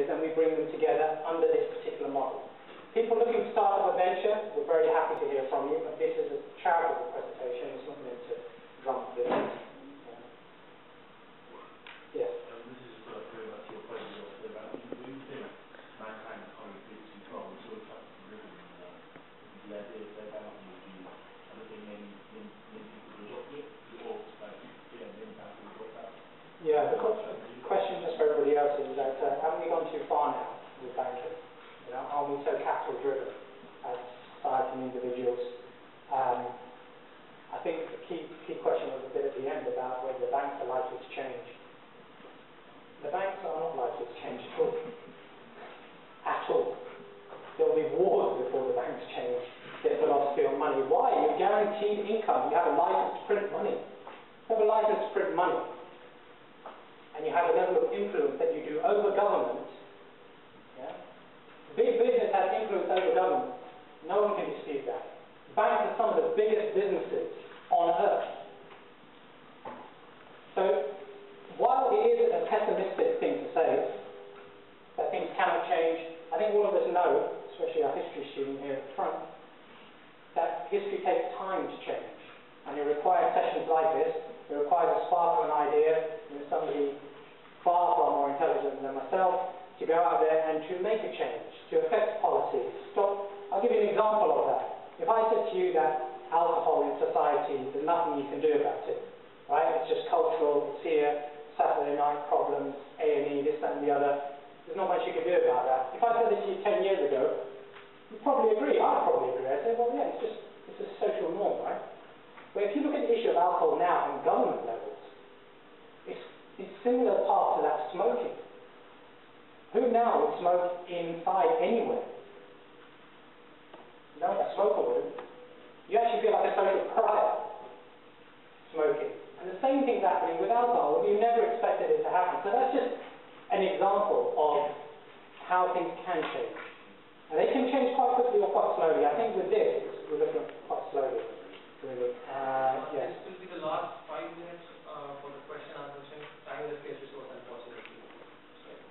and we bring them together under this particular model. People looking to start up a venture, we're very happy to hear from you, but this is a charitable presentation, it's not meant to drum business. Yes? This is going back to your question yesterday about, do you think mankind can't be control? It's all tough and driven, the idea of their bounty would be, I don't think many people would adopt it, or many bounty would adopt that. Yeah, the question just for everybody else is that haven't we gone too far now with banking? You know, are we so capital driven as society and individuals? I think the key question was a bit at the end about whether the banks are likely to change. The banks are not likely to change at all. At all. There will be wars before the banks change their philosophy on money. Why? You're guaranteed income. You have a license to print money. You have a license to print money. And you have a level of influence that you do over government. Yeah? Big business has influence over government. No one can dispute that. Banks are some of the biggest businesses on earth. So, while it is a pessimistic thing to say, that things cannot change, I think all of us know, especially our history student here at the front, that history takes time to change. And it requires sessions like this. It requires a spark of an idea, somebody far more intelligent than myself, to go out there and to make a change, to affect policy. I'll give you an example of that. If I said to you that alcohol in society, there's nothing you can do about it, right? It's just cultural, it's here, Saturday night problems, A&E, this, that and the other. There's not much you can do about that. If I said this to you 10 years ago, you'd probably agree, I'd probably agree. I'd say, well, yeah, it's a social norm, right? But if you look at the issue of alcohol now on government levels, it's similar part to that smoking. Who now would smoke inside anywhere? No, a smoker wouldn't. You actually feel like a social pariah smoking. And the same thing's happening with alcohol. You never expected it to happen. So that's just an example of how things can change. And they can change quite quickly or quite slowly. I think with this, we're looking at quite slowly, really. Yes. This will be the last 5 minutes for the question and answer session. Time is a scarce resource, unfortunately.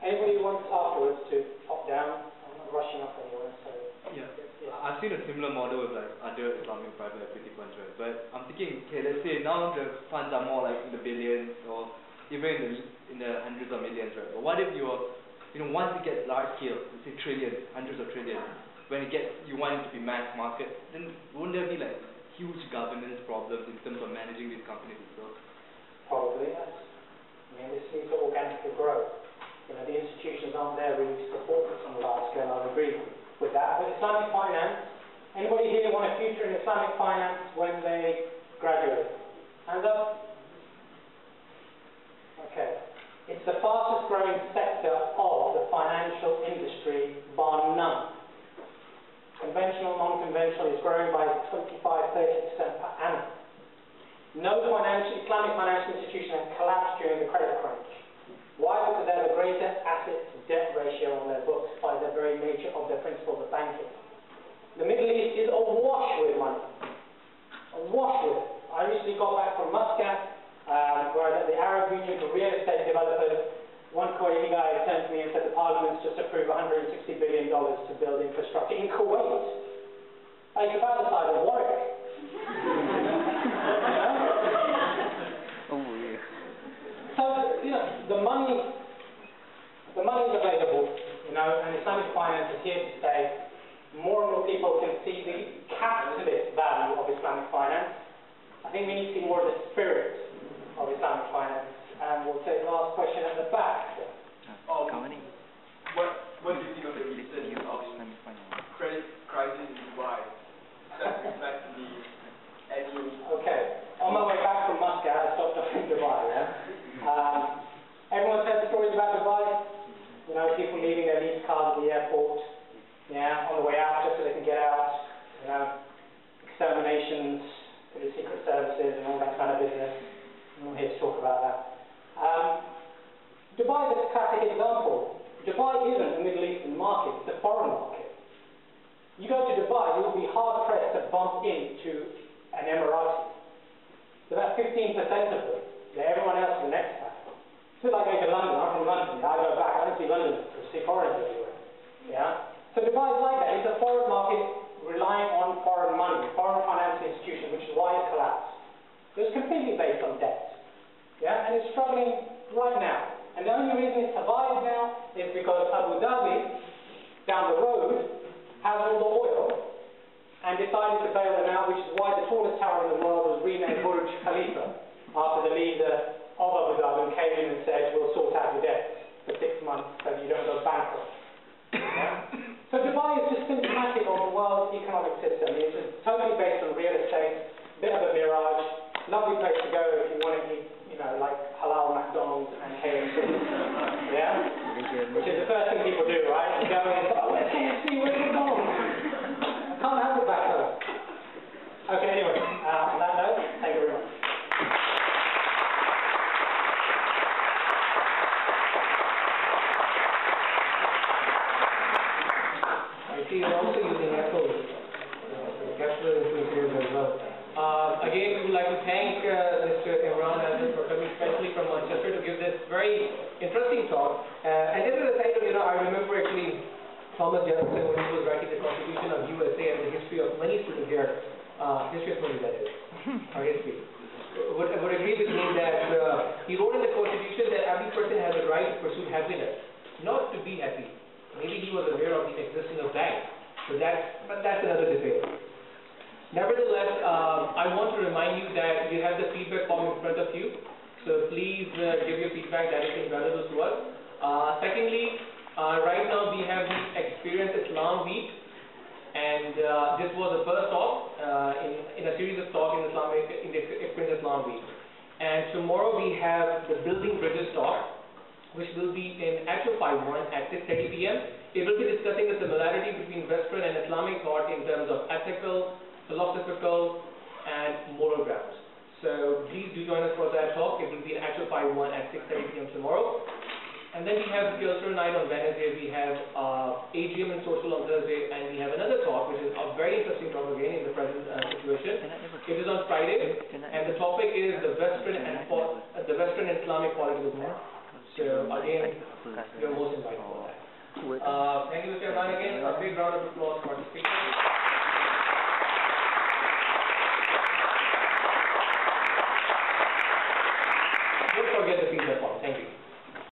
Anybody who wants afterwards to pop down? I'm not rushing up anywhere, so... Yeah. Yes. I've seen a similar model with like other Islamic private equity funds, right? But I'm thinking, okay, let's say now the funds are more like in the billions or even in the hundreds of millions, right? But what if once it gets large scale, let's say trillions, hundreds of trillions, when you want it to be mass market, then won't there be like huge governance problems in terms of managing these companies itself? Probably, yes. I mean, this needs to organically grow. The institutions aren't there really to support this on a large scale, I agree with that. But Islamic finance, anybody here want a future in Islamic finance when they graduate? Hands up. Okay. It's the fastest growing sector of the financial industry, bar none. Conventional, non-conventional is growing by 25–30% per annum. No Islamic financial institution has collapsed during the credit crunch. Why? Because they have a greater asset-to-debt ratio on their books by the very nature of their principles of banking. The Middle East is awash with money. Awash with it. I recently got back from Muscat, where at the Arab Union for real estate developers, one Kuwaiti guy turned to me and said the Parliament's just approved $160 billion to build infrastructure in Kuwait. Like about the size of Warwick. So, the money is available, and Islamic finance is here to stay. More and more people can see the capitalist value of Islamic finance. I think we need to see more of the spirit of Islamic finance. And we'll take the last question at the back. What do you think of the recent credit crisis in Dubai? That reflects the any... Okay. On my way back from Muscat, I stopped off in Dubai, yeah? Everyone's heard the stories about Dubai? People leaving their leased cars at the airport, yeah, on the way out just so they can get out, exterminations to the secret services and all that kind of business. I'm not here to talk about that. Dubai is a classic example. Dubai isn't a Middle Eastern market, it's a foreign market. You go to Dubai, you'll be hard-pressed to bump into an Emirati. So about 15% of them. Everyone else is an expat. It's a bit like going to London. I'm from London. I go back. I don't see London for 6 foreigners everywhere. Yeah? So Dubai is like that. It's a foreign market relying on foreign money, foreign financial institution, which is why it collapsed. It's completely based on debt. Yeah? And it's struggling right now. And the only reason it survives now is because Abu Dhabi, down the road, has all the oil and decided to bail them out, which is why the tallest tower in the world was renamed Burj Khalifa after the leader of Abu Dhabi came in and said, we'll sort out your debts for 6 months so that you don't go bankrupt. Yeah? So Dubai is just symptomatic of the world's economic system. It's just totally based on real estate, bit of a mirage, lovely place to go if you want to eat, you know, like halal McDonald's and KFC. Yeah? Which is the first thing people do, right? You go in, oh, where's KFC, where's McDonald's? I can't have it back home. Okay, anyway, on that note, thank you very much. I see you're also using echoes. Capture influencers as well. Again, we would like to thank Mr. Imran Azim for coming especially from Manchester to give this very interesting talk. And this is a kind of, you know, I remember actually Thomas Jefferson when he was writing the Constitution of USA and the history of money students here. History of money, that is. Or history. Would agree with me that he wrote in the Constitution that every person has a right to pursue happiness, not to be happy. Maybe he was aware of the existence of that, but that's another debate. Nevertheless, I want to remind you that you have the feedback form in front of you, so please give your feedback that is valuable to us. Secondly, right now we have the Experience Islam Week, and this was the first talk in a series of talks in the Experience Islam Week. And tomorrow we have the Building Bridges talk, which will be in Actual 5-1 at 6:30 p.m. It will be discussing the similarity between Western and Islamic thought in terms of ethical, philosophical, and moral grounds. So please do join us for that talk. It will be in Actual 5-1 at 6:30 p.m. tomorrow. And then we have the cultural night on Wednesday. We have AGM and social on Thursday, and we have another talk, which is a very interesting talk again in the present situation. It is on Friday, and the topic is the Western and Islamic political thought. So again, you're most invited for that. Thank you, Mr. Imran, again. A big round of applause for the speaker. Don't forget the feedback form. Thank you.